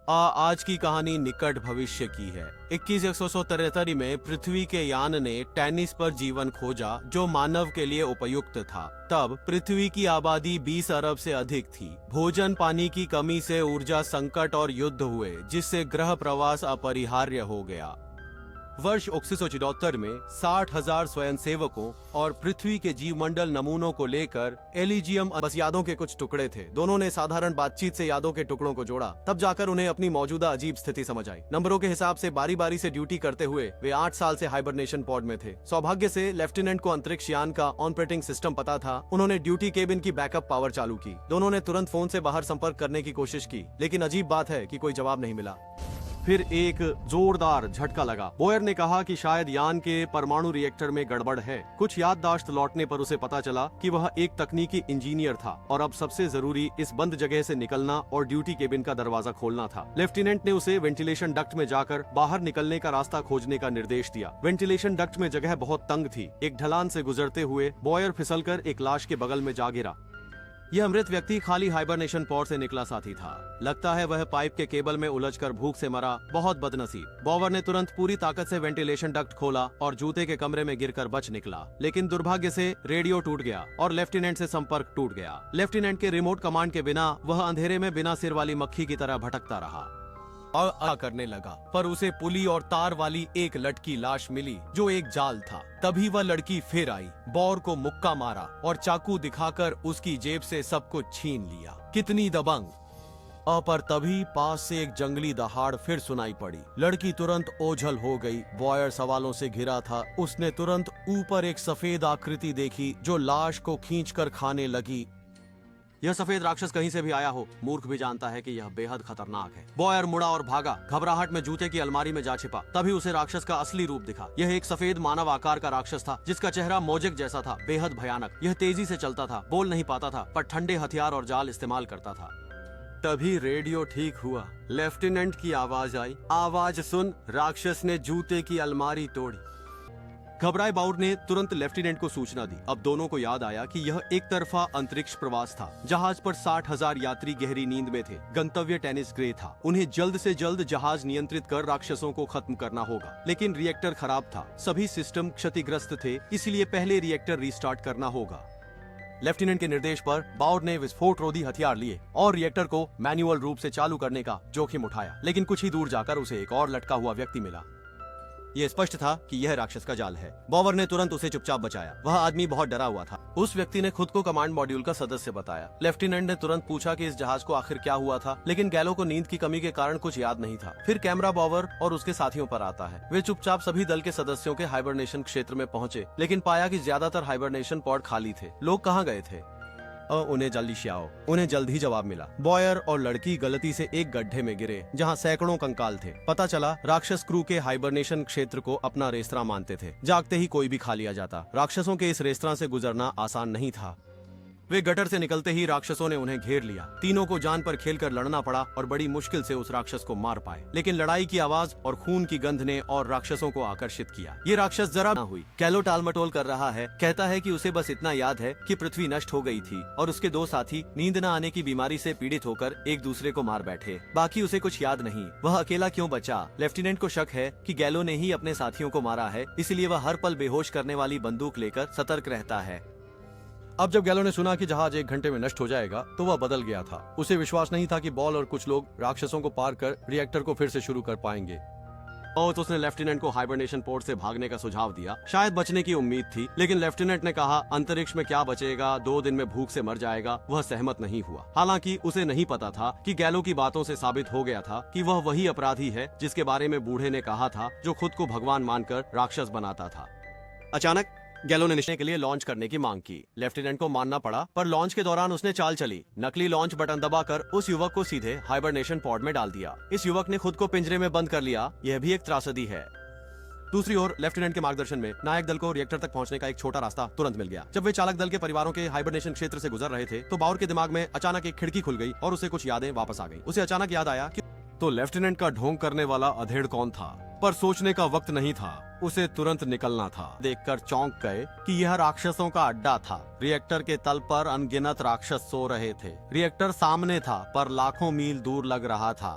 आज की कहानी निकट भविष्य की है। 21,173 में पृथ्वी के यान ने टेनिस पर जीवन खोजा जो मानव के लिए उपयुक्त था। तब पृथ्वी की आबादी 20 अरब से अधिक थी। भोजन पानी की कमी से ऊर्जा संकट और युद्ध हुए, जिससे ग्रह प्रवास अपरिहार्य हो गया। वर्ष 1974 में 60,000 स्वयंसेवकों और पृथ्वी के जीवमंडल नमूनों को लेकर एलिजियम बस यादों के कुछ टुकड़े थे। दोनों ने साधारण बातचीत से यादों के टुकड़ों को जोड़ा, तब जाकर उन्हें अपनी मौजूदा अजीब स्थिति समझ आई। नंबरों के हिसाब से बारी बारी से ड्यूटी करते हुए वे 8 साल से हाइबरनेशन पॉड में थे। सौभाग्य से लेफ्टिनेंट को अंतरिक्ष यान का ऑपरेटिंग सिस्टम पता था। उन्होंने ड्यूटी केबिन की बैकअप पावर चालू की। दोनों ने तुरंत फोन से बाहर संपर्क करने की कोशिश की, लेकिन अजीब बात है कि कोई जवाब नहीं मिला। फिर एक जोरदार झटका लगा। बोयर ने कहा कि शायद यान के परमाणु रिएक्टर में गड़बड़ है। कुछ याददाश्त लौटने पर उसे पता चला कि वह एक तकनीकी इंजीनियर था और अब सबसे जरूरी इस बंद जगह से निकलना और ड्यूटी केबिन का दरवाजा खोलना था। लेफ्टिनेंट ने उसे वेंटिलेशन डक्ट में जाकर बाहर निकलने का रास्ता खोजने का निर्देश दिया। वेंटिलेशन डक्ट में जगह बहुत तंग थी। एक ढलान से गुजरते हुए बोयर फिसलकर एक लाश के बगल में जा गिरा। यह मृत व्यक्ति खाली हाइबरनेशन पॉड से निकला साथी था। लगता है वह पाइप के केबल में उलझकर भूख से मरा। बहुत बदनसीब। बोवर ने तुरंत पूरी ताकत से वेंटिलेशन डक्ट खोला और जूते के कमरे में गिरकर बच निकला, लेकिन दुर्भाग्य से रेडियो टूट गया और लेफ्टिनेंट से संपर्क टूट गया। लेफ्टिनेंट के रिमोट कमांड के बिना वह अंधेरे में बिना सिर वाली मक्खी की तरह भटकता रहा और करने लगा। पर उसे पुली और तार वाली एक लटकी लाश मिली जो एक जाल था। तभी वह लड़की फिर आई, बौर को मुक्का मारा और चाकू दिखाकर उसकी जेब से सब कुछ छीन लिया। कितनी दबंग। पर तभी पास से एक जंगली दहाड़ फिर सुनाई पड़ी। लड़की तुरंत ओझल हो गई। बॉयर सवालों से घिरा था। उसने तुरंत ऊपर एक सफेद आकृति देखी जो लाश को खींचकर खाने लगी। यह सफेद राक्षस कहीं से भी आया हो, मूर्ख भी जानता है कि यह बेहद खतरनाक है। बॉयर मुड़ा और भागा। घबराहट में जूते की अलमारी में जा छिपा। तभी उसे राक्षस का असली रूप दिखा। यह एक सफेद मानव आकार का राक्षस था जिसका चेहरा मोजेक जैसा था, बेहद भयानक। यह तेजी से चलता था, बोल नहीं पाता था, पर ठंडे हथियार और जाल इस्तेमाल करता था। तभी रेडियो ठीक हुआ। लेफ्टिनेंट की आवाज आई। आवाज सुन, राक्षस ने जूते की अलमारी तोड़ी। घबराए बाउर ने तुरंत लेफ्टिनेंट को सूचना दी। अब दोनों को याद आया कि यह एक तरफा अंतरिक्ष प्रवास था। जहाज पर 60,000 यात्री गहरी नींद में थे। गंतव्य टेनिस ग्रे था। उन्हें जल्द से जल्द जहाज नियंत्रित कर राक्षसों को खत्म करना होगा, लेकिन रिएक्टर खराब था। सभी सिस्टम क्षतिग्रस्त थे, इसलिए पहले रिएक्टर रिस्टार्ट करना होगा। लेफ्टिनेंट के निर्देश पर बाउर ने विस्फोट रोधी हथियार लिए और रिएक्टर को मैनुअल रूप से चालू करने का जोखिम उठाया, लेकिन कुछ ही दूर जाकर उसे एक और लटका हुआ व्यक्ति मिला। यह स्पष्ट था कि यह राक्षस का जाल है। बॉवर ने तुरंत उसे चुपचाप बचाया। वह आदमी बहुत डरा हुआ था। उस व्यक्ति ने खुद को कमांड मॉड्यूल का सदस्य बताया। लेफ्टिनेंट ने तुरंत पूछा कि इस जहाज को आखिर क्या हुआ था, लेकिन गैलो को नींद की कमी के कारण कुछ याद नहीं था। फिर कैमरा बॉवर और उसके साथियों पर आता है। वे चुपचाप सभी दल के सदस्यों के हाइबरनेशन क्षेत्र में पहुंचे, लेकिन पाया कि ज्यादातर हाइबरनेशन पॉड खाली थे। लोग कहाँ गए थे? उन्हें जल्द ही जवाब मिला। बॉयर और लड़की गलती से एक गड्ढे में गिरे जहां सैकड़ों कंकाल थे। पता चला राक्षस क्रू के हाइबरनेशन क्षेत्र को अपना रेस्तरां मानते थे। जागते ही कोई भी खा लिया जाता। राक्षसों के इस रेस्तरां से गुजरना आसान नहीं था। वे गटर से निकलते ही राक्षसों ने उन्हें घेर लिया। तीनों को जान पर खेलकर लड़ना पड़ा और बड़ी मुश्किल से उस राक्षस को मार पाए, लेकिन लड़ाई की आवाज और खून की गंध ने और राक्षसों को आकर्षित किया। ये राक्षस जरा ना हुई। कैलो टालमटोल कर रहा है। कहता है कि उसे बस इतना याद है कि पृथ्वी नष्ट हो गई थी और उसके 2 साथी नींद न आने की बीमारी से पीड़ित होकर एक दूसरे को मार बैठे। बाकी उसे कुछ याद नहीं। वह अकेला क्यों बचा? लेफ्टिनेंट को शक है कि गैलो ने ही अपने साथियों को मारा है, इसलिए वह हर पल बेहोश करने वाली बंदूक लेकर सतर्क रहता है। अब जब गैलो ने सुना कि जहाज 1 घंटे में नष्ट हो जाएगा तो वह बदल गया था। उसे विश्वास नहीं था कि बॉल और कुछ लोग राक्षसों को पार कर रिएक्टर को फिर से शुरू कर पाएंगे। और तो उसने लेफ्टिनेंट को हाइबरनेशन पोर्ट से भागने का सुझाव दिया। शायद बचने की उम्मीद थी, लेकिन लेफ्टिनेंट ने कहा अंतरिक्ष में क्या बचेगा, 2 दिन में भूख से मर जाएगा। वह सहमत नहीं हुआ। हालांकि उसे नहीं पता था कि गैलो की बातों से साबित हो गया था कि वह वही अपराधी है जिसके बारे में बूढ़े ने कहा था, जो खुद को भगवान मानकर राक्षस बनाता था। अचानक गैलो ने निशाने के लिए लॉन्च करने की मांग की। लेफ्टिनेंट को मानना पड़ा, पर लॉन्च के दौरान उसने चाल चली। नकली लॉन्च बटन दबाकर उस युवक को सीधे हाइबरनेशन पॉड में डाल दिया। इस युवक ने खुद को पिंजरे में बंद कर लिया। यह भी एक त्रासदी है। दूसरी ओर लेफ्टिनेंट के मार्गदर्शन में नायक दल को रिएक्टर तक पहुंचने का एक छोटा रास्ता तुरंत मिल गया। जब वे चालक दल के परिवारों के हाइबरनेशन क्षेत्र से गुजर रहे थे तो बाउर के दिमाग में अचानक एक खिड़की खुल गई और उसे कुछ यादें वापस आ गई। उसे अचानक याद आया कि तो लेफ्टिनेंट का ढोंग करने वाला अधेड़ कौन था, पर सोचने का वक्त नहीं था। उसे तुरंत निकलना था। देखकर चौंक गए कि यह राक्षसों का अड्डा था। रिएक्टर के तल पर अनगिनत राक्षस सो रहे थे। रिएक्टर सामने था, पर लाखों मील दूर लग रहा था।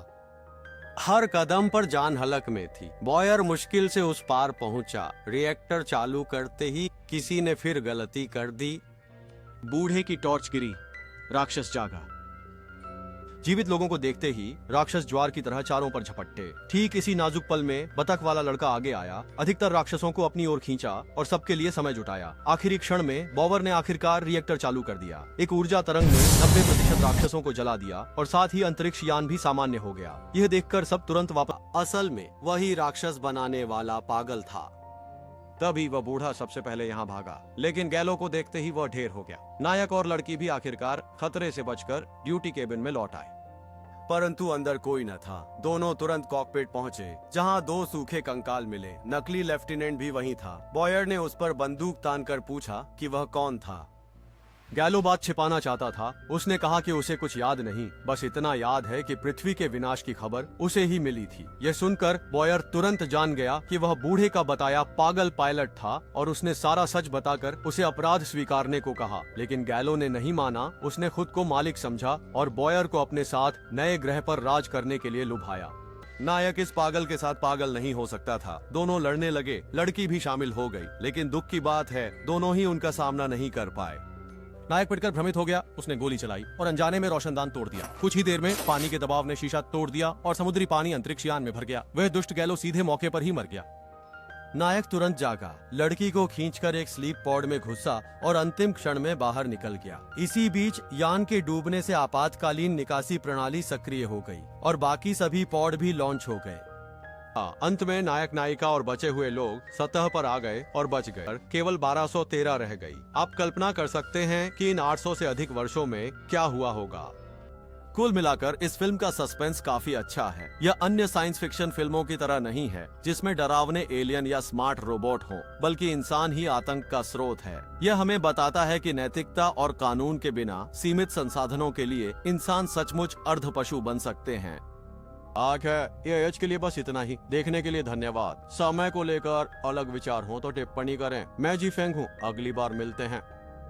हर कदम पर जान हलक में थी। बॉयर मुश्किल से उस पार पहुंचा। रिएक्टर चालू करते ही किसी ने फिर गलती कर दी। बूढ़े की टॉर्च गिरी, राक्षस जागा। जीवित लोगों को देखते ही राक्षस ज्वार की तरह चारों पर झपट्टे। ठीक इसी नाजुक पल में बतख वाला लड़का आगे आया, अधिकतर राक्षसों को अपनी ओर खींचा और सबके लिए समय जुटाया। आखिरी क्षण में बॉवर ने आखिरकार रिएक्टर चालू कर दिया। एक ऊर्जा तरंग ने 90% राक्षसों को जला दिया और साथ ही अंतरिक्ष यान भी सामान्य हो गया। यह देखकर सब तुरंत वापस। असल में वही राक्षस बनाने वाला पागल था। तभी वह बूढ़ा सबसे पहले यहाँ भागा, लेकिन गैलो को देखते ही वह ढेर हो गया। नायक और लड़की भी आखिरकार खतरे से बचकर ड्यूटी केबिन में लौट आए, परंतु अंदर कोई न था। दोनों तुरंत कॉकपिट पहुंचे, जहां 2 सूखे कंकाल मिले। नकली लेफ्टिनेंट भी वहीं था। बॉयर ने उस पर बंदूक तानकर पूछा कि वह कौन था। गैलो बात छिपाना चाहता था। उसने कहा कि उसे कुछ याद नहीं, बस इतना याद है कि पृथ्वी के विनाश की खबर उसे ही मिली थी। यह सुनकर बॉयर तुरंत जान गया कि वह बूढ़े का बताया पागल पायलट था और उसने सारा सच बताकर उसे अपराध स्वीकारने को कहा। लेकिन गैलो ने नहीं माना। उसने खुद को मालिक समझा और बॉयर को अपने साथ नए ग्रह पर राज करने के लिए लुभाया। नायक इस पागल के साथ पागल नहीं हो सकता था। दोनों लड़ने लगे। लड़की भी शामिल हो गई, लेकिन दुख की बात है दोनों ही उनका सामना नहीं कर पाए। नायक पिटकर भ्रमित हो गया। उसने गोली चलाई और अनजाने में रोशनदान तोड़ दिया। कुछ ही देर में पानी के दबाव ने शीशा तोड़ दिया और समुद्री पानी अंतरिक्ष यान में भर गया। वह दुष्ट गैलो सीधे मौके पर ही मर गया। नायक तुरंत जागा, लड़की को खींचकर एक स्लीप पॉड में घुसा और अंतिम क्षण में बाहर निकल गया। इसी बीच यान के डूबने से आपातकालीन निकासी प्रणाली सक्रिय हो गई और बाकी सभी पॉड भी लॉन्च हो गए। अंत में नायक नायिका और बचे हुए लोग सतह पर आ गए और बच गए। केवल 1213 रह गई। आप कल्पना कर सकते हैं कि इन 800 से अधिक वर्षों में क्या हुआ होगा। कुल मिलाकर इस फिल्म का सस्पेंस काफी अच्छा है। यह अन्य साइंस फिक्शन फिल्मों की तरह नहीं है जिसमें डरावने एलियन या स्मार्ट रोबोट हो, बल्कि इंसान ही आतंक का स्रोत है। यह हमें बताता है कि नैतिकता और कानून के बिना सीमित संसाधनों के लिए इंसान सचमुच अर्ध पशु बन सकते हैं। ये एज के लिए बस इतना ही। देखने के लिए धन्यवाद। समय को लेकर अलग विचार हो तो टिप्पणी करें। मैं जी फेंग हूँ। अगली बार मिलते हैं।